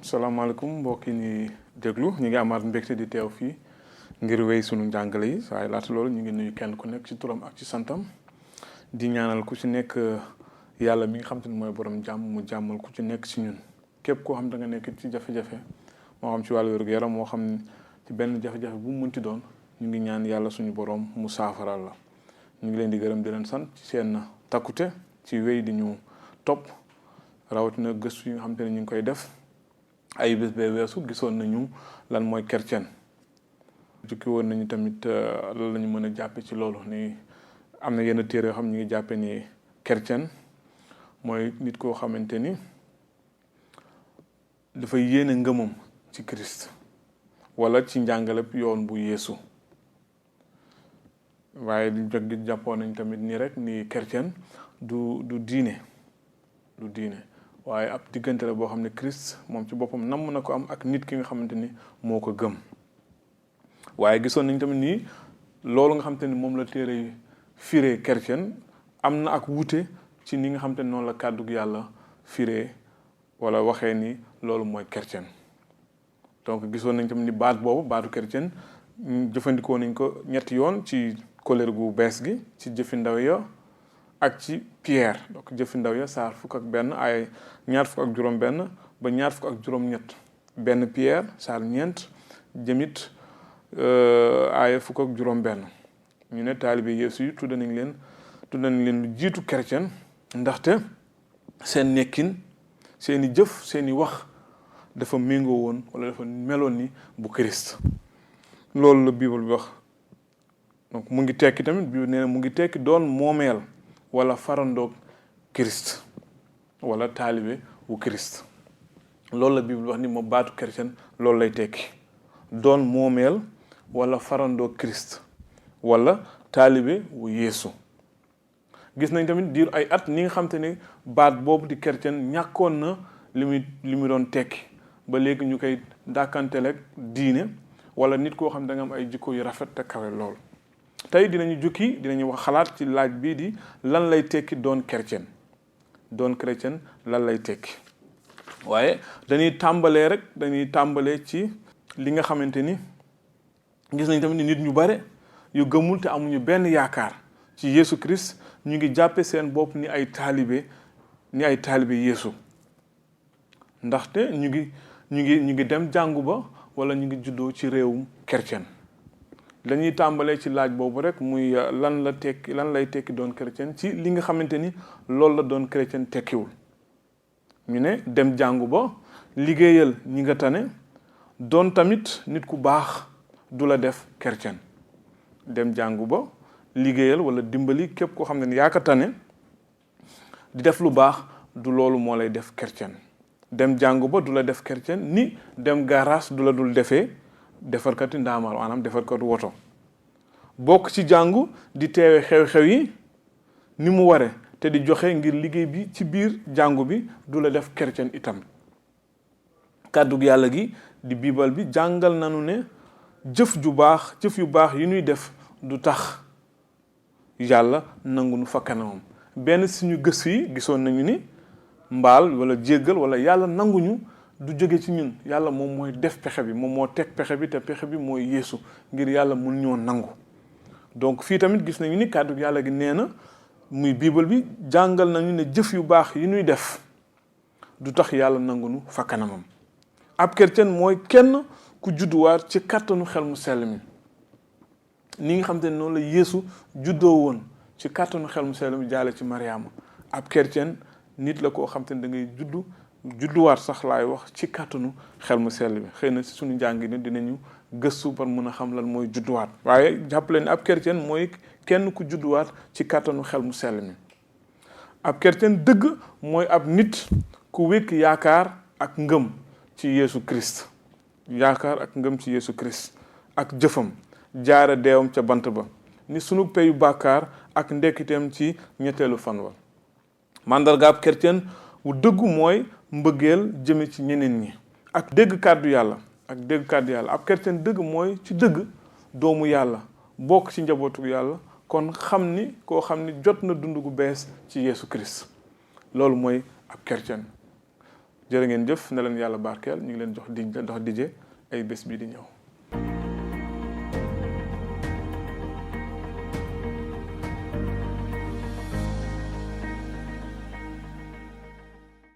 salaamaaleykum mbokk yi ñuy déglu ñu ngi amaat mbégte di teew fii ngir wéy sunu njàngale yi waaye laata loolu ñu ngi nuyu kenn ku nekk ci turam ak ci santam di ñaanal ku ci nekk yàlla mi nga xam te ne mooy borom jàmm mu jàmmal ku ci nekk ci ñun képp koo xam da nga nekk ci jafe-jafe moo xam ci wàllu wér-gu-yaram moo xam ci benn jafe-jafe bu mu munti doon ñu ngi ñaan yàlla suñu borom mu saafaral la ñu ngi leen di gërëm di leen sant ci seen takkute ci wéy di ñu topp rawatina gëstu yi nga xam te ne ñu ngi koy def ay bés bee weesu gisoon nañu lan mooy kërcen jukki woon nañu tamit lan la ñu mën a jàppe ci loolu ni am na yenn téere yoo xam ñu ngi jàppe ni kërcen mooy nit koo xamante ni dafay yéene ngëmam ci Christ wala ci njàngaleb yoon bu Yeesu waaye di jàppoon nañ tamit nii rek ni kërcen du diine waaye ab diggante la boo xam ne Christ moom ci boppam namm na ko am ak nit ki nga xamante ni moo ko gëm waaye gisoon nañ tamit nii loolu nga xamante ni moom la téere firee kërcen am na ak wuute ci ni nga xamante ni noonu la kàddug yàlla firee wala waxee ni loolu mooy kërcen donc gisoon nañ tamit ni baatu kërcen jëfandikoo nañ ko ñetti yoon ci kóllëre gu bees gi ci jëfi ndaw ya ak ci Pierre donc jëfi ndaw ya saar fukk ak benn ay ñaar fukk ak juróom benn ba ñaar fukk ak juróom ñett benn Pierre saar ñeent jëmit aaya fukk ak juróom benn ñu ne taalibe Yeesu yi tudde nañ leen lu jiitu kërcen ndaxte seen nekkin seeni jëf seeni wax dafa méngoo woon wala dafa meloon ni bu Christ loolu la Biibël bi wax donc mu ngi tekki tamit Biibël nee na mu ngi tekki doon moomeel wala farandoog Christ wala taalibe wu Christ loolu la Biibël wax ni moom baatu kërcen loolu lay tekki doon moomeel wala farandoog Christ wala taalibe wu Yeesu gis nañ tamit diir ay at ni nga xam te ne baat boobu di kërcen ñàkkoon na li muy doon tekki ba léegi ñu koy dàkkanteel ak diine wala nit koo xam da nga am ay jikko yu rafet te kawe lool tey dinañu wax xalaat ci laaj bii di lan lay tekki doon kërcen lan lay tekki waaye dañuy tàmbalee ci li nga xamante ni gis nañ tamit ni nit ñu bare yu gëmul te amuñu benn yaakaar ci Yeesu Christ ñu ngi jàppe seen bopp ni ay taalibe Yeesu ndaxte ñu ngi dem jàngu ba wala ñu ngi juddoo ci réewum kërcen dañuy tàmbalee ci laaj boobu rek muy lan lay tekki doon kërcen ci li nga xamante ni loolu la doon kërcen tekkiwul ñu ne dem jàngu ba liggéeyal ñi nga tane doon tamit nit ku baax du la def kërcen dem jàngu ba liggéeyal wala dimbali képp koo xam ne yaa ko tane di def lu baax du loolu moo lay def kërcen dem jàngu ba du la def kërcen ni dem garage du la dul defee defarkati ndaamaar maanaam defarkati woto bokk ci jàngu di teewe xew-xew yi ni mu ware te di joxe ngir liggéey bi ci biir jàngu bi du la def kërcen itam kàddug yàlla gi di Biibël bi jàngal nanu ne jëf yu baax yi ñuy def du tax yàlla nangu nu fa kanamam benn suñu gëstu yi gisoon nañu ni mbaal wala jéggal wala yàlla nanguñu du jóge ci ñun yàlla moom mooy def pexe bi moom moo teg pexe bi te pexe bi mooy Yeesu ngir yàlla mun ñoo nangu donc fii tamit gis nañu ni kàddu yàlla gi nee na muy Biibël bi jàngal nañu ne jëf yu baax yi ñuy def du tax yàlla nangu nu fa kanamam ab kërcen mooy kenn ku judduwaat ci kàttanu xel mu sell mi ni nga xam te ne noonu la Yeesu juddoo woon ci kàttanu xel mu sell mi jaale ci Mariama ab kërcen nit la koo xam te ne da ngay judduwaat sax laay wax ci kàttanu xel mu sell bi xëy na si suñu njàngi ne dinañu gëstu par mën a xam lan mooy judduwaat waaye jàppale ne ab kërcen mooy kenn ku judduwaat ci kàttanu xel mu sell mi ab kërcen dëgg mooy ab nit ku wékk yaakaar ak ngëm ci Yeesu Christ ak jëfam jaare deewam ca bant ba ni sunu peyu bàkkaar ak ndekkiteem ci ñetteelu fan wa màndarga ab kërcen wu dëggu mooy mbëggeel jëme ci ñeneen ñi ak dégg kàddu yàlla ab kërcen dëgg mooy ci dëgg doomu yàlla bokk ci njabootu yàlla kon koo xam ni jot na dund gu bees ci Yeesu Christ loolu mooy ab kërcen jërë ngeen jëf ne leen yàlla barkeel ñu ngi leen jox dije ay bés bii di ñëw